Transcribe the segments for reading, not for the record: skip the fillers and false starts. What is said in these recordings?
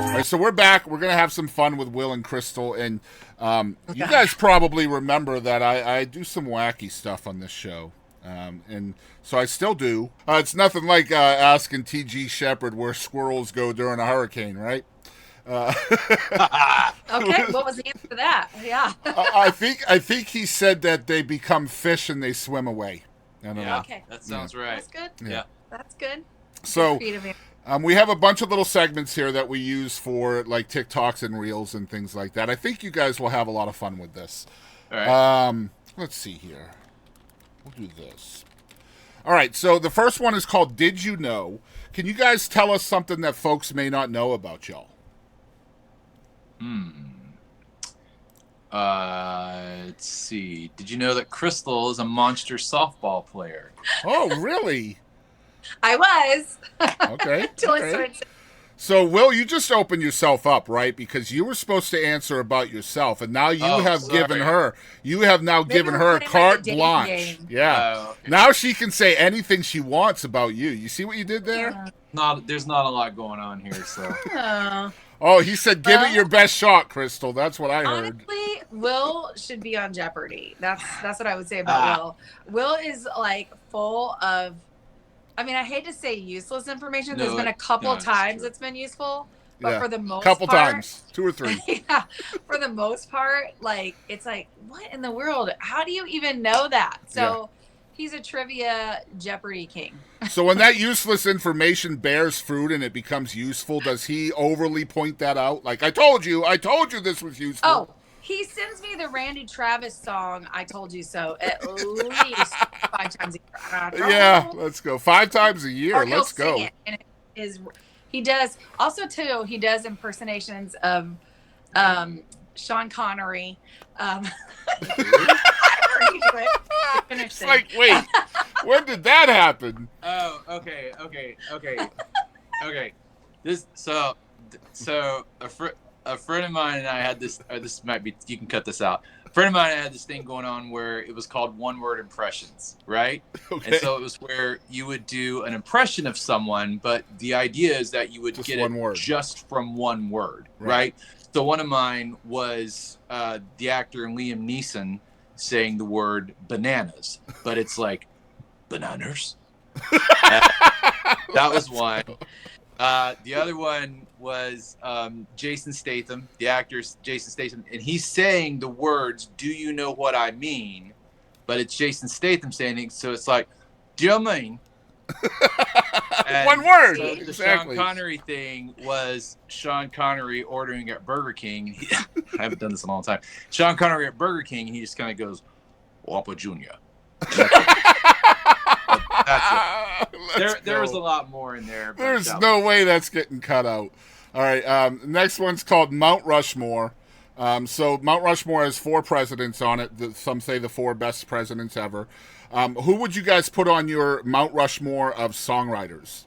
All right, so we're back. We're going to have some fun with Will and Crystal. And you guys probably remember that I do some wacky stuff on this show. And so I still do. It's nothing like asking T.G. Shepherd where squirrels go during a hurricane, right? Okay, what was the answer to that? Yeah. I think he said that they become fish and they swim away. I don't know. Okay. That sounds right. That's good. Yeah. That's good. So Creative answer. we have a bunch of little segments here that we use for like TikToks and Reels and things like that. I think you guys will have a lot of fun with this. All right. Let's see here. We'll do this. All right, so the first one is called Did You Know? Can you guys tell us something that folks may not know about y'all? Let's see. Did you know that Crystal is a monster softball player? Oh, really? I was. Okay. Till I okay. started. So, Will, you just opened yourself up, right? Because you were supposed to answer about yourself, and now you have given her. You have now given her carte blanche. Yeah. Oh, okay. Now she can say anything she wants about you. You see what you did there? There's not a lot going on here, so. Oh. Oh, he said, "Give it your best shot, Crystal." That's what I heard. Honestly, Will should be on Jeopardy. That's what I would say about Will. Will is like full of. I mean, I hate to say useless information. There's been a couple times it's been useful, but for the most couple part, times, 2 or 3. Yeah, for the most part, like it's like, what in the world? How do you even know that? So he's a trivia Jeopardy king. So when that useless information bears fruit and it becomes useful, does he overly point that out? Like, I told you this was useful. Oh, he sends me the Randy Travis song, I Told You So, at least 5 times a year. Yeah, let's go. 5 times a year. Or he'll Let's go. sing it, and he does, also, too, he does impersonations of Sean Connery. It's like, wait, when did that happen? Oh, okay. So a friend of mine and I had this. This might be. You can cut this out. A friend of mine and I had this thing going on where it was called one-word impressions, right? Okay. And so it was where you would do an impression of someone, but the idea is that you would Just get one it word. just from one word, right? So one of mine was the actor Liam Neeson saying the word bananas, but it's like bananas. That was one. The other one was Jason Statham, the actor Jason Statham, and he's saying the words, "Do you know what I mean?" But it's Jason Statham saying it, so it's like, "Do you mean?" One word. So the Exactly. Sean Connery thing was Sean Connery ordering at Burger King. I haven't done this in a long time. Sean Connery at Burger King, he just kind of goes, "Whopper Jr." That's it. There was a lot more in there. But There's no way that's getting cut out. All right. Next one's called Mount Rushmore. So Mount Rushmore has 4 presidents on it. Some say the 4 best presidents ever. Who would you guys put on your Mount Rushmore of songwriters?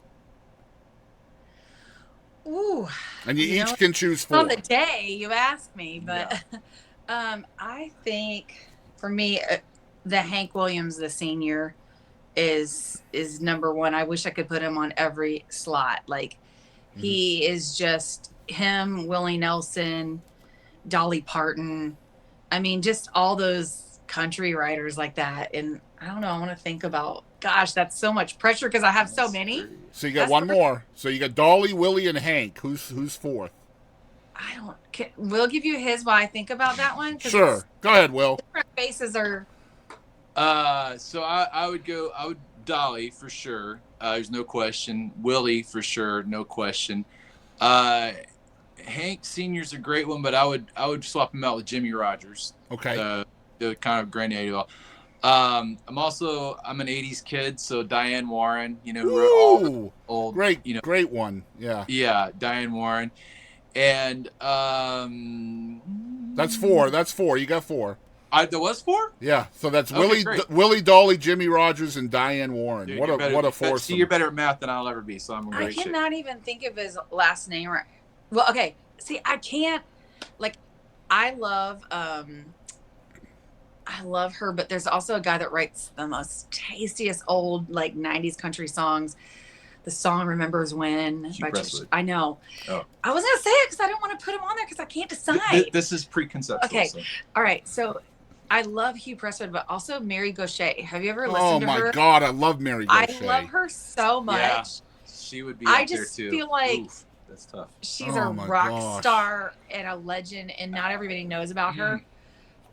Ooh. And you each can choose 4. On the day you asked me, but I think for me, the Hank Williams, the senior, is number 1. I wish I could put him on every slot. Like he is just him, Willie Nelson, Dolly Parton. I mean, just all those country writers like that. And I don't know, I want to think about, gosh, that's so much pressure because I have so many. So you got one more. So you got Dolly, Willie, and Hank. Who's 4th? We'll give you his while I think about that one. Sure. Go ahead, Will. Different faces are. So I would Dolly for sure. There's no question. Willie for sure, no question. Hank Senior's a great one, but I would swap him out with Jimmy Rogers. Okay. The kind of granddaddy. I'm an '80s kid, so Diane Warren. You know, who wrote all the old. Great. You know, great one. Yeah. Yeah, Diane Warren, and that's 4. That's 4. You got 4. There was 4? Yeah, so that's Okay, Willie, Dolly, Jimmy Rogers, and Diane Warren. Dude, what a foursome. See, you're better at math than I'll ever be, so I'm in I great shape. cannot even think of his last name right. Well, okay. See, I can't. Like, I love her, but there's also a guy that writes the most tastiest old like '90s country songs. the song "Remembers When." Hugh Presswood. I know. Oh. I was gonna say it because I don't want to put him on there because I can't decide. This is preconceptual. Okay. So. All right. So I love Hugh Presswood, but also Mary Gaucher. Have you ever listened to her? Oh my God, I love Mary Gaucher. I love her so much. Yeah, she would be I up there just too. feel like Oof, that's tough. she's Oh a my rock gosh. star and a legend, and not everybody knows about her.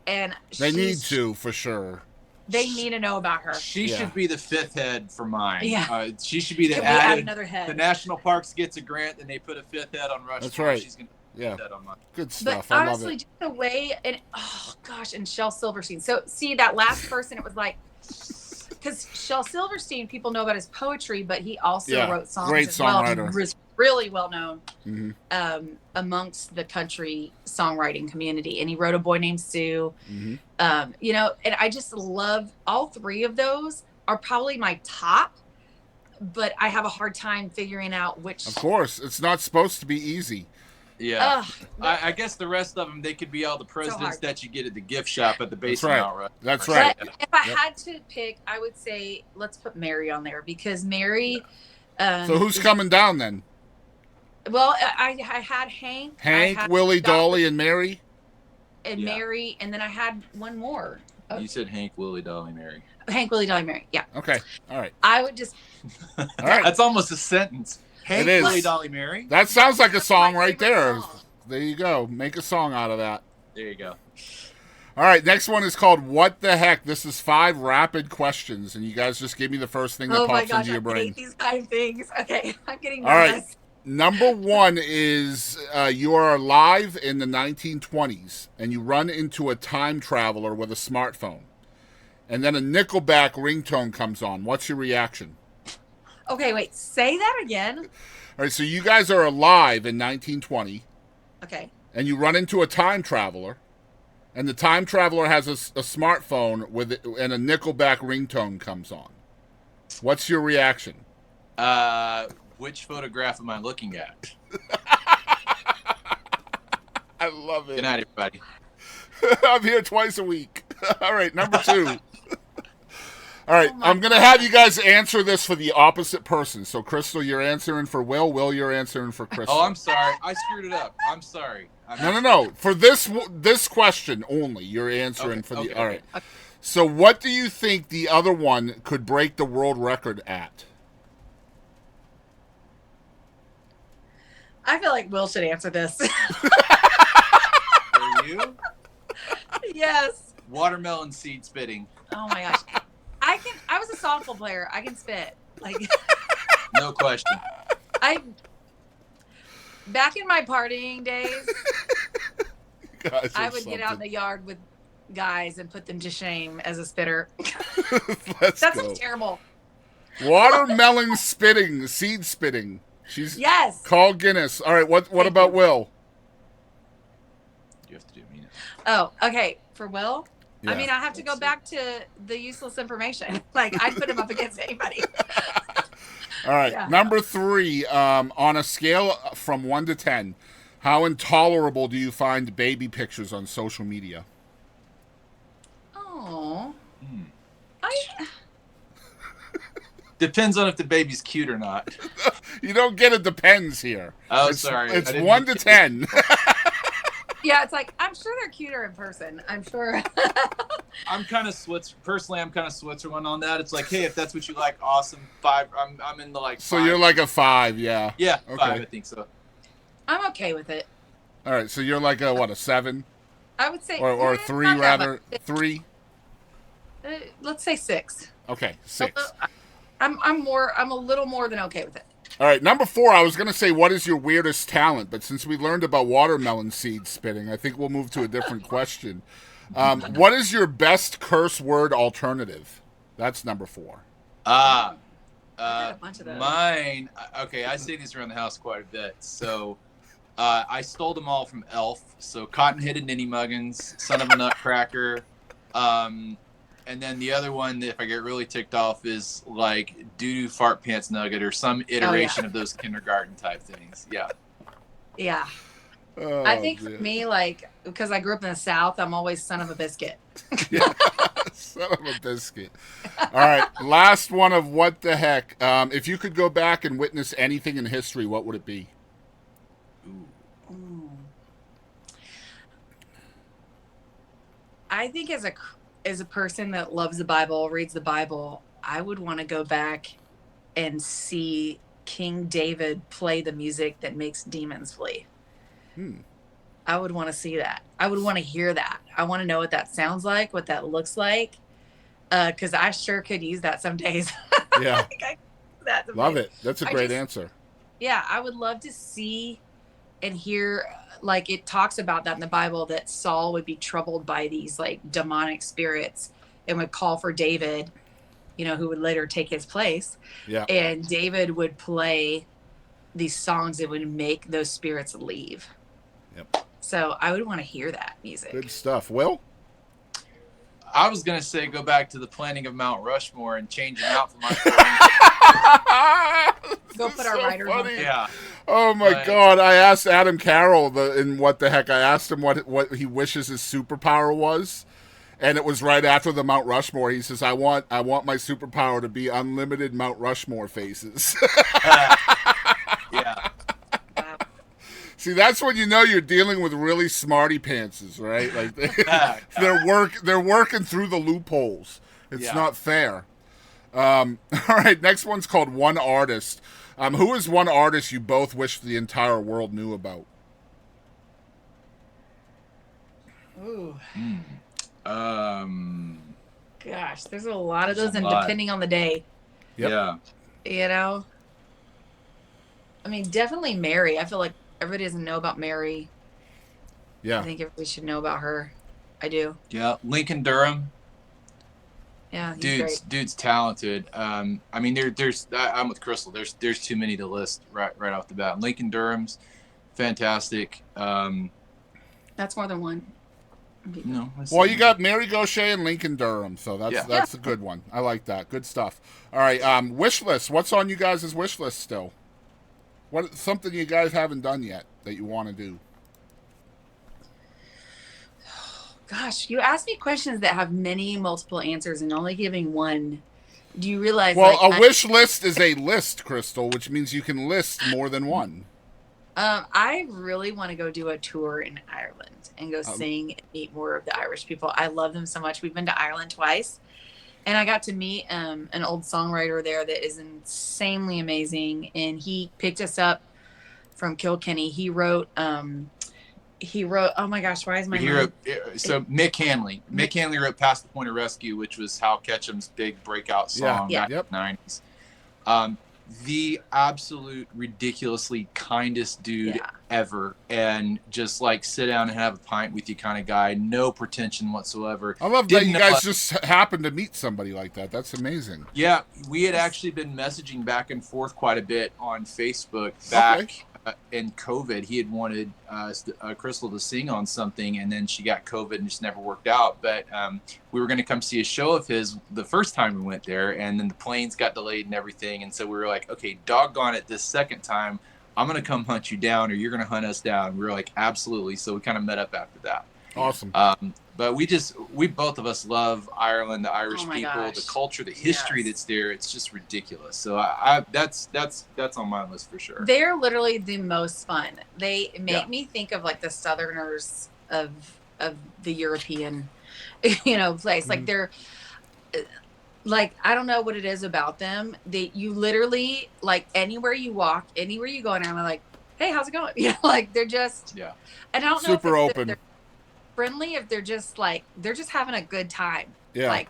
And They need to, for sure. They need to know about her. She should be the fifth head for mine. Yeah. She should be the Can we add added. another head? The National Parks gets a grant, and they put a fifth head on Rushmore. That's right. She's gonna put Yeah. that on mine. Good But stuff. I love honestly, it. just the way, and oh gosh, and Shel Silverstein. So see that last person, it was like, because Shel Silverstein, people know about his poetry, but he also wrote songs great as well. He songwriter. was really well known Mm-hmm. amongst the country songwriting community, and he wrote "A Boy Named Sue." Mm-hmm. You know, and I just love all three of those. Are probably my top, but I have a hard time figuring out which. Of course, it's not supposed to be easy. Yeah. Ugh, I guess the rest of them, they could be all the presidents hard. that you get at the gift shop at the basement right. outright. That's but right. if I Yep. had to pick, I would say let's put Mary on there because Mary. So who's coming down then? Well, I had Hank. I Hank, had Willie, Dr. Dolly, and Mary? and Yeah. Mary, and then I had one more. You said Hank, Willie, Dolly, Mary. Hank, Willie, Dolly, Mary. Yeah, Okay. All right. I would just. All right. That's almost a sentence. Hank, It is. Willie, Dolly, Mary. That sounds like a song my right favorite there. song. There you go. Make a song out of that. There you go. All right. Next one is called What the Heck? This is 5 rapid questions, and you guys just give me the first thing that Oh my pops gosh, into your I brain. hate these kind of things. Okay, I'm getting All right. nervous. Number 1 is you are alive in the 1920s, and you run into a time traveler with a smartphone. And then a Nickelback ringtone comes on. What's your reaction? Okay, wait. Say that again. All right, so you guys are alive in 1920, Okay. and you run into a time traveler, and the time traveler has a smartphone with it, and a Nickelback ringtone comes on. What's your reaction? Which photograph am I looking at? I love it. Good night, everybody. I'm here twice a week. All right, number 2. All right, Oh my I'm going to have you guys answer this for the opposite person. So, Crystal, you're answering for Will. Will, you're answering for Crystal. Oh, I'm sorry. I screwed it up. I'm sorry. No. For this question only, you're answering for the. Okay, all right. So, what do you think the other one could break the world record at? I feel like Will should answer this. For you, Yes. watermelon seed spitting. Oh my gosh. I was a softball player. I can spit. Like No question. back in my partying days, Guys, I would get out in the yard with guys and put them to shame as a spitter. Let's That go. sounds terrible. Watermelon spitting, seed spitting. She's Yes. called Guinness. All right. What Thank about you. Will? You have to do me. Oh, okay. For Will, Yeah. I mean, I have to go back to the useless information. Like I'd put him up against anybody. All right. Yeah. Number 3. On a scale from 1 to 10, how intolerable do you find baby pictures on social media? Oh. Hmm. I Depends on if the baby's cute or not. You don't get a depends here. Oh, It's, sorry. It's I didn't 1 to get 10. yeah, it's like I'm sure they're cuter in person. I'm sure. I'm kind of personally. I'm kind of Switzerland on that. It's like, hey, if that's what you like, awesome. 5. I'm in the like. So 5. you're like a 5, yeah. Yeah, Okay. 5. I think so. I'm okay with it. All right. So you're like a 7 I would say or eh, 3 not that rather? much. 3. Let's say 6. Okay, 6. I'm a little more than okay with it. All right, number 4, I was going to say, what is your weirdest talent? But since we learned about watermelon seed spitting, I think we'll move to a different question. What is your best curse word alternative? That's number 4. I got a bunch of those. Mine. Okay, I say these around the house quite a bit. So, I stole them all from Elf. So, cotton-headed ninny muggins, son of a nutcracker. And then the other one, if I get really ticked off, is like doo-doo fart pants nugget or some iteration of those kindergarten type things. Yeah. Yeah. Oh, I think man. for me, like, because I grew up in the South, I'm always son of a biscuit. Yeah. Son of a biscuit. All right, last one of what the heck. If you could go back and witness anything in history, what would it be? Ooh. I think as a person that loves the Bible, reads the Bible, I would want to go back and see King David play the music that makes demons flee. I would want to see that. I would want to hear that. I want to know what that sounds like, what that looks like, because I sure could use that some days. Yeah. Love days. it. That's a great answer. Yeah, I would love to see and hear, like it talks about that in the Bible, that Saul would be troubled by these like demonic spirits and would call for David, who would later take his place. Yeah. And David would play these songs that would make those spirits leave. Yep. So I would want to hear that music. Good stuff. Will? I was going to say go back to the planning of Mount Rushmore and change it out for my Go put our writers on. Yeah. Oh my God! I asked Adam Carroll in What the Heck. I asked him what he wishes his superpower was, and it was right after the Mount Rushmore. He says, "I want my superpower to be unlimited Mount Rushmore faces." Yeah. See, that's when you know you're dealing with really smarty pantses, right? Like they're working through the loopholes. It's not fair. All right, next one's called One Artist. Who is one artist you both wish the entire world knew about? Ooh. Gosh, there's a lot of those, and depending on the day. Yep. Yeah. I mean, definitely Mary. I feel like everybody doesn't know about Mary. Yeah. I think everybody should know about her. I do. Yeah. Lincoln Durham. Yeah, he's great. Dude's talented. I mean, I'm with Crystal. There's too many to list right off the bat. Lincoln Durham's fantastic. That's more than one. No. Well, you got Mary Gaucher and Lincoln Durham, so that's a good one. I like that. Good stuff. All right, wish list. What's on you guys' wish list still? Something you guys haven't done yet that you want to do? Gosh, you ask me questions that have many multiple answers and only giving one. Do you realize? Well, a wish list is a list, Crystal, which means you can list more than one. I really want to go do a tour in Ireland and go sing and meet more of the Irish people. I love them so much. We've been to Ireland twice, and I got to meet an old songwriter there that is insanely amazing. And he picked us up from Kilkenny. He wrote. Oh my gosh, why is my mind? Mick Hanley. Mick Hanley wrote "Past the Point of Rescue," which was Hal Ketchum's big breakout song back in the 90s. The absolute ridiculously kindest dude ever, and just like sit down and have a pint with you kind of guy. No pretension whatsoever. I love that you guys just happened to meet somebody like that. That's amazing. Yeah, we had actually been messaging back and forth quite a bit on Facebook back. In COVID, he had wanted Crystal to sing on something, and then she got COVID and just never worked out. But we were going to come see a show of his the first time we went there, and then the planes got delayed and everything. And so we were like, okay, doggone it, this second time, I'm going to come hunt you down, or you're going to hunt us down. We were like, absolutely. So we kind of met up after that. Awesome. But we both of us love Ireland, the Irish people, gosh. the culture, the history that's there. It's just ridiculous. So that's on my list for sure. They're literally the most fun. They make me think of like the Southerners of the European, place. Mm-hmm. Like they're like, I don't know what it is about them. You literally, like, anywhere you walk, anywhere you go, and I'm like, hey, how's it going? Like they're just and I don't know super open. They're friendly, if they're just having a good time. Yeah. Like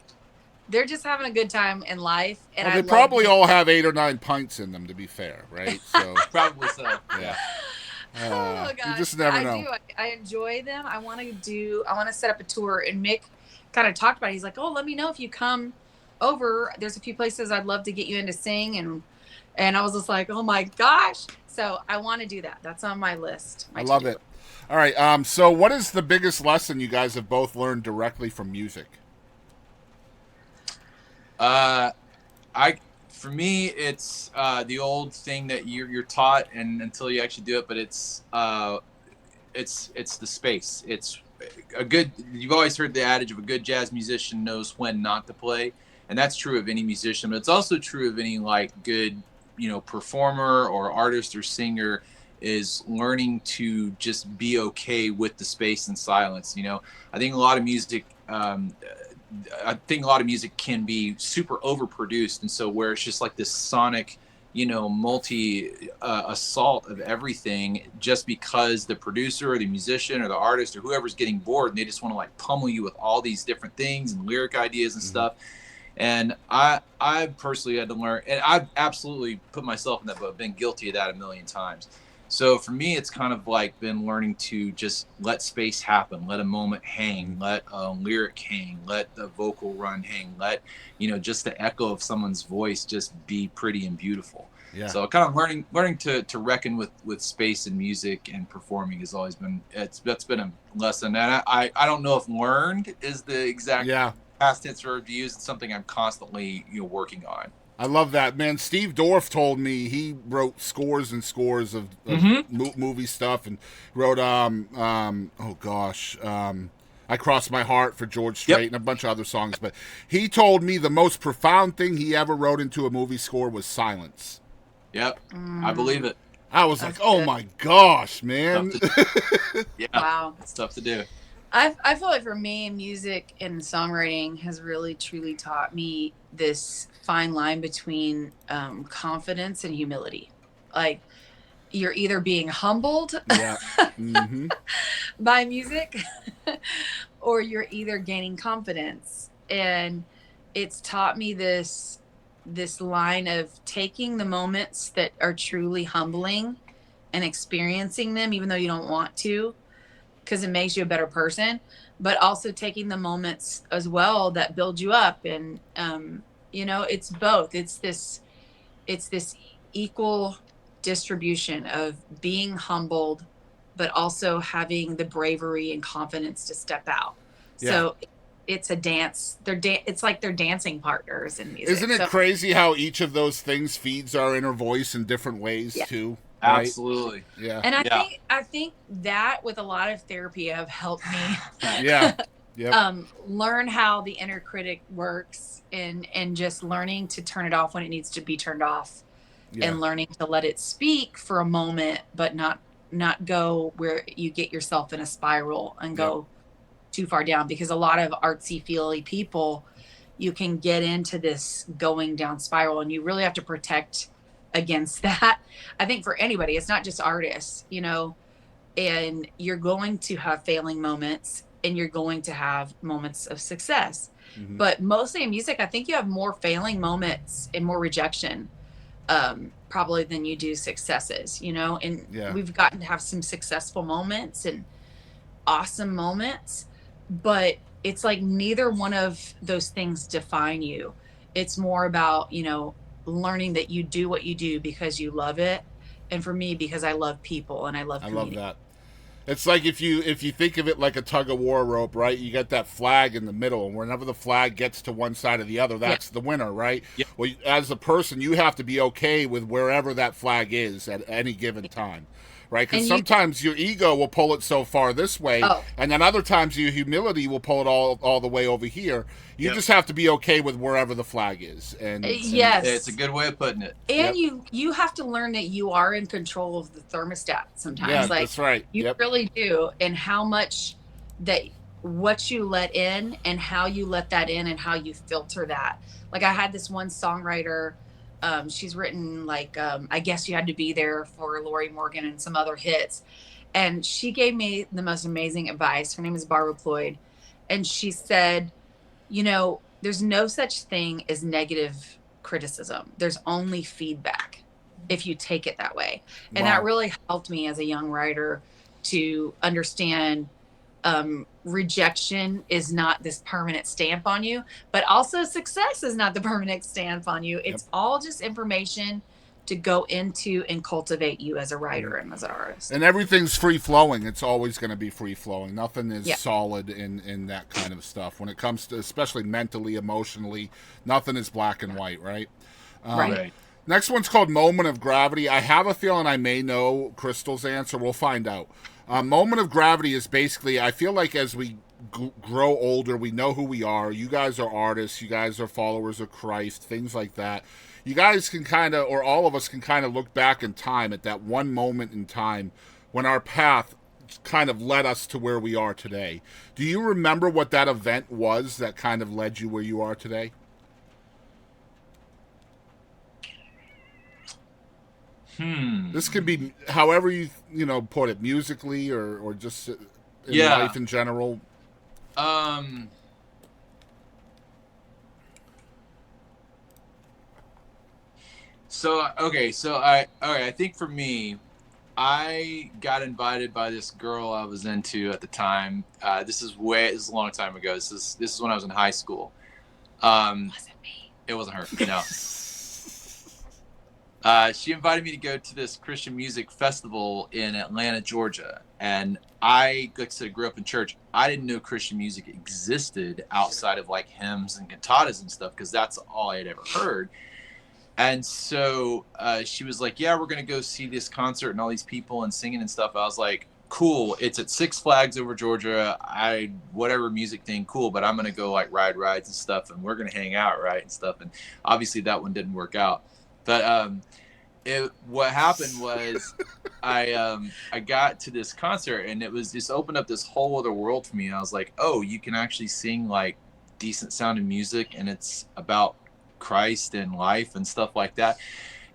they're just having a good time in life. And they probably all have 8 or 9 pints in them, to be fair, right? So probably so. Yeah. Oh gosh. You just never know. I enjoy them. I want to set up a tour, and Mick kind of talked about it. He's like, oh, let me know if you come over. There's a few places I'd love to get you in to sing. And I was just like, oh my gosh. So I want to do that. That's on my list. I love it. All right. So what is the biggest lesson you guys have both learned directly from music? For me, it's the old thing that you're taught, and until you actually do it, but it's the space. It's you've always heard the adage of a good jazz musician knows when not to play, and that's true of any musician, but it's also true of any like good, performer or artist or singer, is learning to just be okay with the space and silence. I think a lot of music can be super overproduced, and so where it's just like this sonic multi assault of everything, just because the producer or the musician or the artist or whoever's getting bored, and they just want to like pummel you with all these different things and lyric ideas and stuff. And I personally had to learn, and I've absolutely put myself in that boat, been guilty of that a million times. So for me, it's kind of like been learning to just let space happen, let a moment hang, let a lyric hang, let the vocal run hang, let, just the echo of someone's voice just be pretty and beautiful. Yeah. So kind of learning to reckon with space and music and performing has always been, that's been a lesson. And I don't know if learned is the exact past tense verb to use. It's something I'm constantly, working on. I love that, man. Steve Dorff told me he wrote scores and scores of movie stuff, and wrote I Cross My Heart for George Strait and a bunch of other songs. But he told me the most profound thing he ever wrote into a movie score was silence. Yep, I believe it. I was like, oh my gosh, man. Wow, it's tough to do. I feel like for me, music and songwriting has really truly taught me this fine line between confidence and humility. Like, you're either being humbled by music or you're either gaining confidence. And it's taught me this line of taking the moments that are truly humbling and experiencing them, even though you don't want to, because it makes you a better person, but also taking the moments as well that build you up. And it's both. It's this equal distribution of being humbled, but also having the bravery and confidence to step out. Yeah. So it's a dance. It's like they're dancing partners in music. Isn't it crazy how each of those things feeds our inner voice in different ways too? Right? Absolutely. Yeah. And I think that with a lot of therapy have helped me learn how the inner critic works, and just learning to turn it off when it needs to be turned off, and learning to let it speak for a moment, but not go where you get yourself in a spiral and go too far down, because a lot of artsy feely people, you can get into this going down spiral, and you really have to protect against that. I think for anybody, it's not just artists, and you're going to have failing moments and you're going to have moments of success. But mostly in music, I think you have more failing moments and more rejection probably than you do successes, and we've gotten to have some successful moments and awesome moments, but it's like neither one of those things define you. It's more about, learning that you do what you do because you love it. And for me, because I love people and I love community. I love that. It's like if you think of it like a tug of war rope, right? You got that flag in the middle, and whenever the flag gets to one side or the other, that's the winner, right? Yep. Well, as a person, you have to be okay with wherever that flag is at any given time, right? Because sometimes your ego will pull it so far this way, and then other times your humility will pull it all the way over here. You just have to be okay with wherever the flag is. And yes, it's a good way of putting it. And you have to learn that you are in control of the thermostat sometimes. Yeah, that's right. You really do. And how much what you let in and how you let that in and how you filter that. Like, I had this one songwriter, she's written like, I Guess You Had to Be There for Lori Morgan and some other hits. And she gave me the most amazing advice. Her name is Barbara Ployd. And she said, there's no such thing as negative criticism. There's only feedback if you take it that way. And that really helped me as a young writer to understand rejection is not this permanent stamp on you, but also success is not the permanent stamp on you. It's all just information to go into and cultivate you as a writer and as an artist. And everything's free flowing. It's always going to be free flowing. Nothing is solid in that kind of stuff. When it comes to, especially mentally, emotionally, nothing is black and white, right? Right. Next one's called Moment of Gravity. I have a feeling I may know Crystal's answer. We'll find out. Moment of Gravity is basically, I feel like as we grow older, we know who we are. You guys are artists. You guys are followers of Christ, things like that. You guys can kind of, or all of us can kind of look back in time at that one moment in time when our path kind of led us to where we are today. Do you remember what that event was that kind of led you where you are today? This could be however you put it, musically or just in life in general. I think for me, I got invited by this girl I was into at the time. This is a long time ago. This is when I was in high school. Wasn't me. It wasn't her. No. She invited me to go to this Christian music festival in Atlanta, Georgia. And I, like I said, grew up in church. I didn't know Christian music existed outside of like hymns and cantatas and stuff, because that's all I had ever heard. And so she was like, yeah, we're going to go see this concert and all these people and singing and stuff. I was like, cool. It's at Six Flags over Georgia. Whatever music thing, cool. But I'm going to go like ride rides and stuff, and we're going to hang out, right, and stuff. And obviously that one didn't work out. But what happened was I got to this concert, and it was just opened up this whole other world for me. And I was like, oh, you can actually sing like decent sounding music, and it's about Christ and life and stuff like that.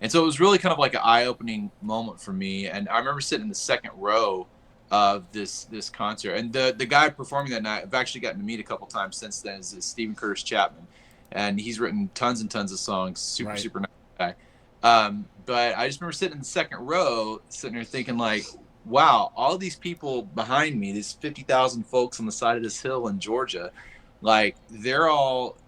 And so it was really kind of like an eye-opening moment for me. And I remember sitting in the second row of this concert, and the guy performing that night, I've actually gotten to meet a couple times since then, is Stephen Curtis Chapman, and he's written tons and tons of songs. Super nice guy. But I just remember sitting in the second row, sitting there thinking like, wow, all these people behind me, these 50,000 folks on the side of this hill in Georgia, like they're all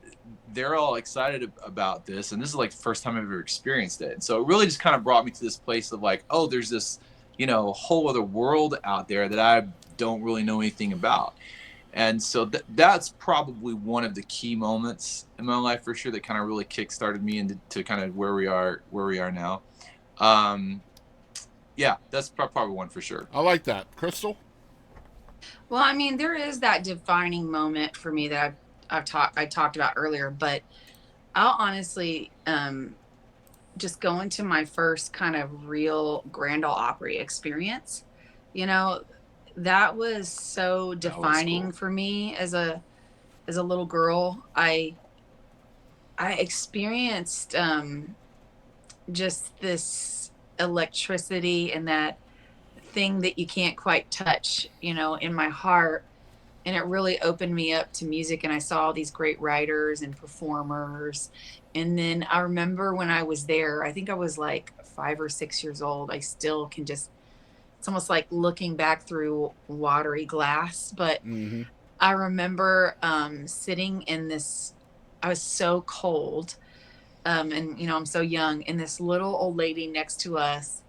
excited about this, and this is like the first time I've ever experienced it. And so it really just kind of brought me to this place of like, oh, there's this whole other world out there that I don't really know anything about. And so that's probably one of the key moments in my life for sure that kind of really kickstarted me into kind of where we are now. Yeah, that's probably one for sure. I like that. Crystal? Well, I mean, there is that defining moment for me that I talked about earlier, but I'll honestly just go into my first kind of real Grand Ole Opry experience. That was so defining cool for me as a little girl. I experienced just this electricity and that thing that you can't quite touch, in my heart. And it really opened me up to music, and I saw all these great writers and performers. And then I remember when I was there, I think I was like 5 or 6 years old. I still can just, it's almost like looking back through watery glass. But I remember sitting in this, I was so cold. And, I'm so young. And this little old lady next to us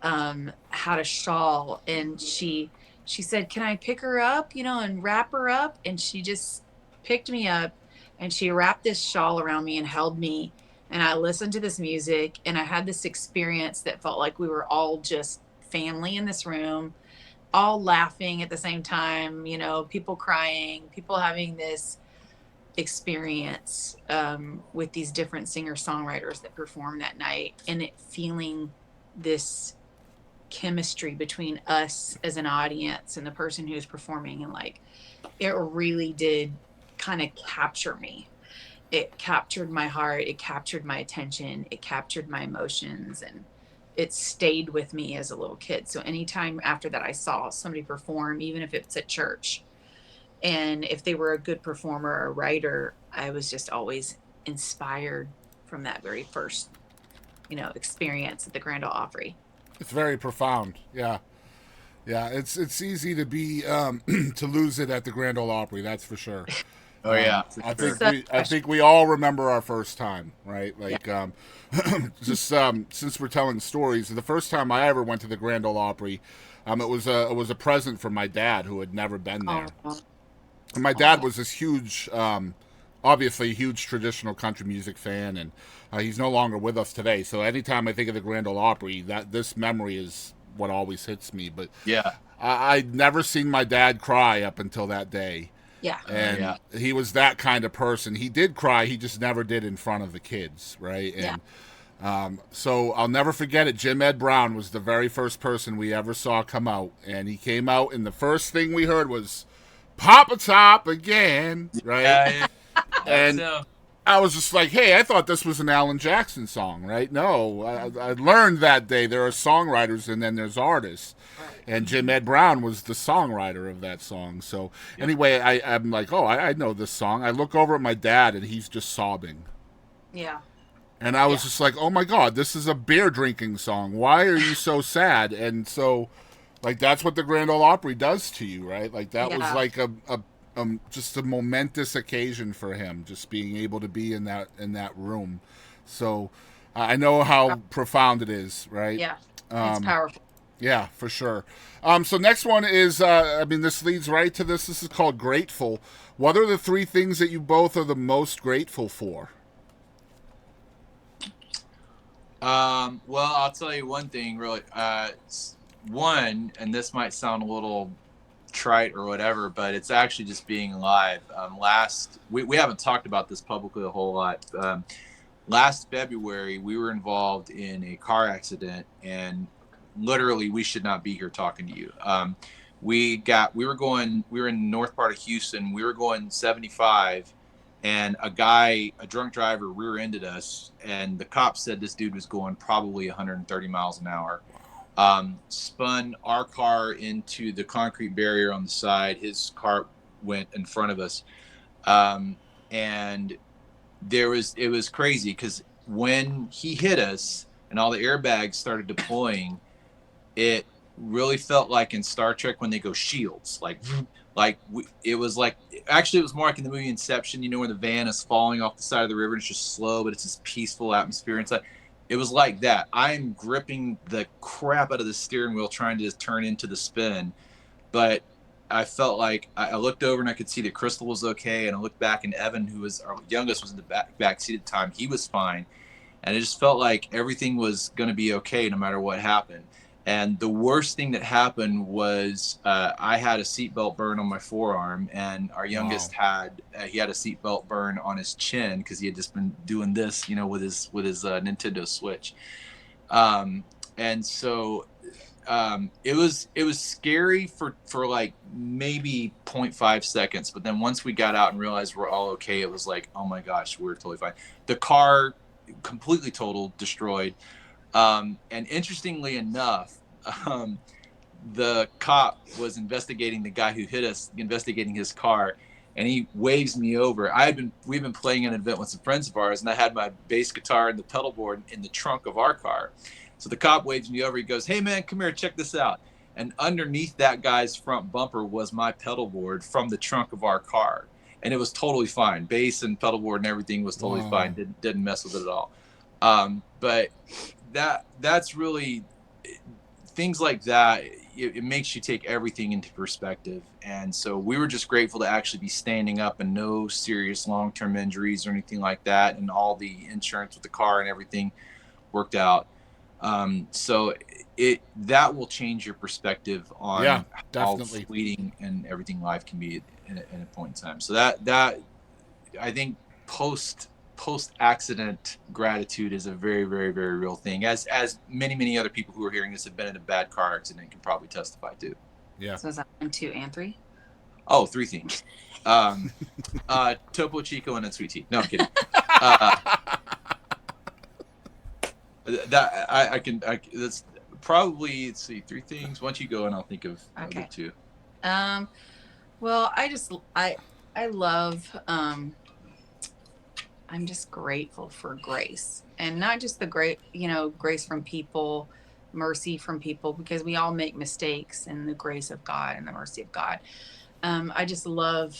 had a shawl, and she said, can I pick her up, and wrap her up? And she just picked me up, and she wrapped this shawl around me and held me. And I listened to this music, and I had this experience that felt like we were all just family in this room, all laughing at the same time, people crying, people having this experience with these different singer-songwriters that performed that night, and it feeling this chemistry between us as an audience and the person who's performing. And like, it really did kind of capture me. It captured my heart. It captured my attention. It captured my emotions, and it stayed with me as a little kid. So anytime after that I saw somebody perform, even if it's at church, and if they were a good performer or a writer, I was just always inspired from that very first, experience at the Grand Ole Opry. It's very profound. Yeah. It's easy to be to lose it at the Grand Ole Opry. That's for sure. Oh yeah. I think we all remember our first time, right? Like, just since we're telling stories, the first time I ever went to the Grand Ole Opry, it was a present from my dad, who had never been there. And my dad was this huge, obviously huge traditional country music fan, and he's no longer with us today. So anytime I think of the Grand Ole Opry, this memory is what always hits me. But Yeah. I'd never seen my dad cry up until that day. Yeah. And Yeah. he was that kind of person. He did cry, he just never did in front of the kids, right? Yeah. And so I'll never forget it. Jim Ed Brown was the very first person we ever saw come out, and he came out, and the first thing we heard was "Papa Top" again, right? Yeah. And I was just like, hey, I thought this was an Alan Jackson song, right? No, I learned that day there are songwriters and then there's artists. And Jim Ed Brown was the songwriter of that song. So anyway, I'm like, oh, I know this song. I look over at my dad and he's just sobbing. Yeah. And I was just like, oh my God, this is a beer drinking song. Why are you so sad? And so, like, that's what the Grand Ole Opry does to you, right? Like, that was like a just a momentous occasion for him, just being able to be in that room. So I know how profound it is, right? Yeah, it's powerful. Yeah, for sure. So next one is, this leads right to this. This is called Grateful. What are the 3 things that you both are the most grateful for? Well, I'll tell you one thing, really. One, and this might sound a little trite or whatever, but it's actually just being alive. We haven't talked about this publicly a whole lot. Last February, we were involved in a car accident, and literally, we should not be here talking to you. We were in the north part of Houston. We were going 75, and a drunk driver rear-ended us, and the cops said this dude was going probably 130 miles an hour. Spun our car into the concrete barrier on the side. His car went in front of us. And it was crazy because when he hit us and all the airbags started deploying, it really felt like in Star Trek when they go shields, it was more like in the movie Inception, where the van is falling off the side of the river and it's just slow, but it's this peaceful atmosphere inside. It was like that. I'm gripping the crap out of the steering wheel trying to turn into the spin, but I felt like I looked over and I could see that Crystal was okay, and I looked back and Evan, who was our youngest, was in the back seat at the time. He was fine, and it just felt like everything was going to be okay no matter what happened. And the worst thing that happened was I had a seatbelt burn on my forearm, and our youngest had a seatbelt burn on his chin because he had just been doing this, with his Nintendo Switch. And so it was scary for like maybe 0.5 seconds, but then once we got out and realized we're all okay, it was like, oh my gosh, we're totally fine. The car completely totaled, destroyed. And interestingly enough, the cop was investigating the guy who hit us, investigating his car, and he waves me over. We've been playing an event with some friends of ours, and I had my bass guitar and the pedal board in the trunk of our car. So the cop waves me over. He goes, "Hey man, come here, check this out." And underneath that guy's front bumper was my pedal board from the trunk of our car, and it was totally fine. Bass and pedal board and everything was totally fine. Didn't mess with it at all. But that's really, things like that, it makes you take everything into perspective. And so we were just grateful to actually be standing up and no serious long-term injuries or anything like that, and all the insurance with the car and everything worked out. So that will change your perspective on how fleeting and everything life can be in a point in time. So that I think post accident gratitude is a very, very, very real thing, as many other people who are hearing this have been in a bad car accident can probably testify to. Yeah. So is that 1, 2, and 3? Oh, 3 things. Topo Chico and then sweet tea. No, I'm kidding. That's probably, let's see, 3 things. Once you go and I'll think of other 2. Well, I love, I'm just grateful for grace, and not just the grace from people, mercy from people, because we all make mistakes, and the grace of God and the mercy of God. I just love,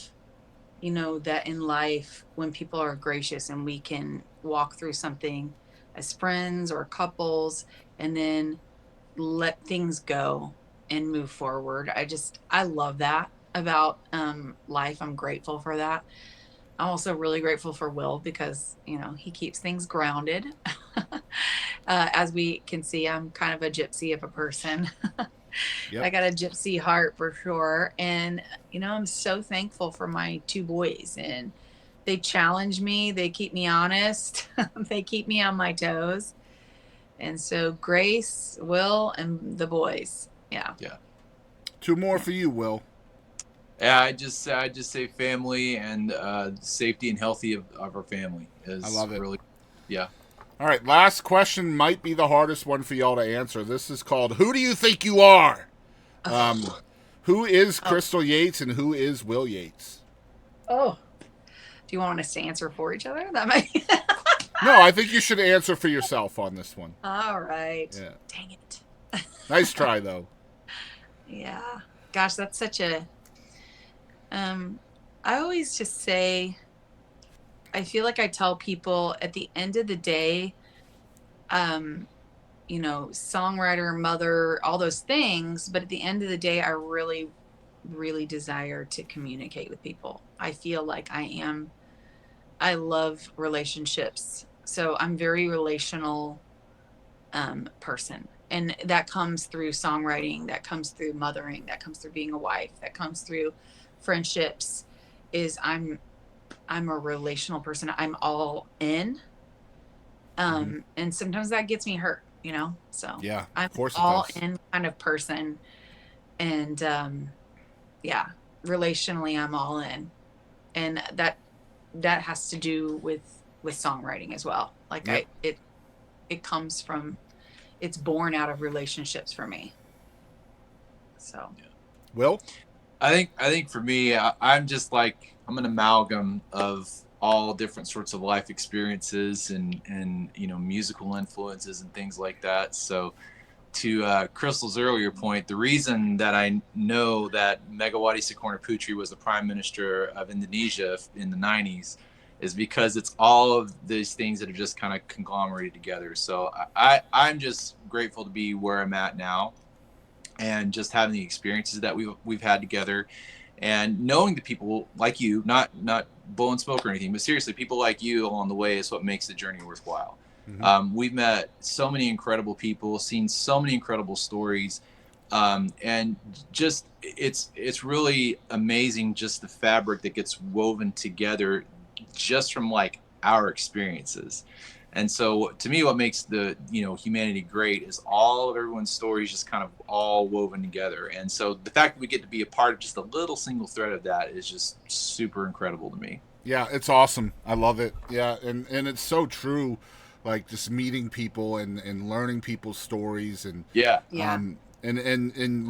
that in life when people are gracious and we can walk through something as friends or couples and then let things go and move forward. I love that about life. I'm grateful for that. I'm also really grateful for Will because, he keeps things grounded. As we can see, I'm kind of a gypsy of a person. Yep. I got a gypsy heart for sure. And, I'm so thankful for my two boys, and they challenge me. They keep me honest. They keep me on my toes. And so Grace, Will, and the boys. Yeah. Yeah. Two more for you, Will. Yeah, I just say family and safety and healthy of our family is I love it. Really, yeah. All right, last question might be the hardest one for y'all to answer. This is called "Who do you think you are?" Who is Crystal Yates and who is Will Yates? Oh, do you want us to answer for each other? That might. No, I think you should answer for yourself on this one. All right. Yeah. Dang it. Nice try, though. Yeah. Gosh, that's such a. I always just say, I feel like I tell people at the end of the day, songwriter, mother, all those things. But at the end of the day, I really, really desire to communicate with people. I feel like I love relationships. So I'm very relational person. And that comes through songwriting, that comes through mothering, that comes through being a wife, that comes through friendships. I'm a relational person. I'm all in. And sometimes that gets me hurt, so Yeah, I'm of course all it does. in kind of person. And relationally I'm all in. And that has to do with songwriting as well. Like Yep. it comes from, it's born out of relationships for me. So Will? I think for me, I'm just like, I'm an amalgam of all different sorts of life experiences and musical influences and things like that. So to Crystal's earlier point, the reason that I know that Megawati Soekarno Putri was the prime minister of Indonesia in the 90s is because it's all of these things that are just kind of conglomerated together. So I'm just grateful to be where I'm at now and just having the experiences that we've had together and knowing the people like you, not blowing smoke or anything, but seriously, people like you along the way is what makes the journey worthwhile. We've met so many incredible people, seen so many incredible stories, and just it's really amazing just the fabric that gets woven together just from like our experiences. And so to me, what makes the humanity great is all of everyone's stories just kind of all woven together. And so the fact that we get to be a part of just a little single thread of that is just super incredible to me. Yeah, it's awesome. I love it. Yeah, and it's so true. Like just meeting people and learning people's stories and yeah. And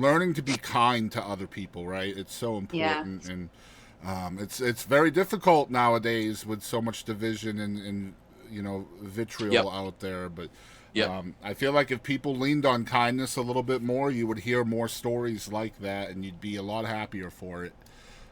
learning to be kind to other people, right? It's so important. Yeah. And it's very difficult nowadays with so much division and vitriol out there. But I feel like if people leaned on kindness a little bit more, you would hear more stories like that, and you'd be a lot happier for it.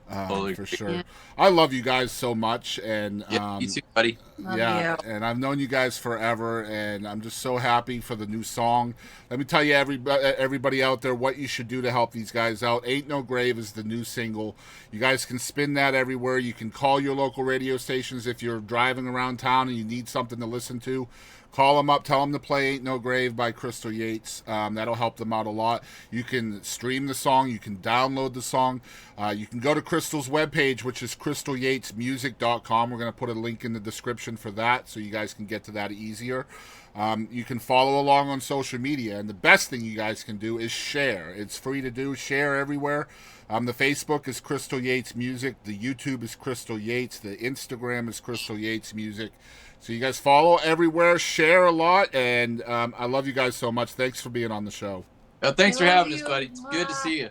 For sure. Yeah. I love you guys so much, and you too, buddy. Love you. And I've known you guys forever, and I'm just so happy for the new song. Let me tell you, everybody out there, what you should do to help these guys out. Ain't No Grave is the new single. You guys can spin that everywhere. You can call your local radio stations if you're driving around town and you need something to listen to. Call them up, tell them to play Ain't No Grave by Crystal Yates. That'll help them out a lot. You can stream the song. You can download the song. You can go to Crystal's webpage, which is crystalyatesmusic.com. We're going to put a link in the description for that so you guys can get to that easier. You can follow along on social media. And the best thing you guys can do is share. It's free to do. Share everywhere. The Facebook is Crystal Yates Music. The YouTube is Crystal Yates. The Instagram is Crystal Yates Music. So you guys follow everywhere, share a lot, and I love you guys so much. Thanks for being on the show. Well, thanks for having us, buddy. It's good to see you.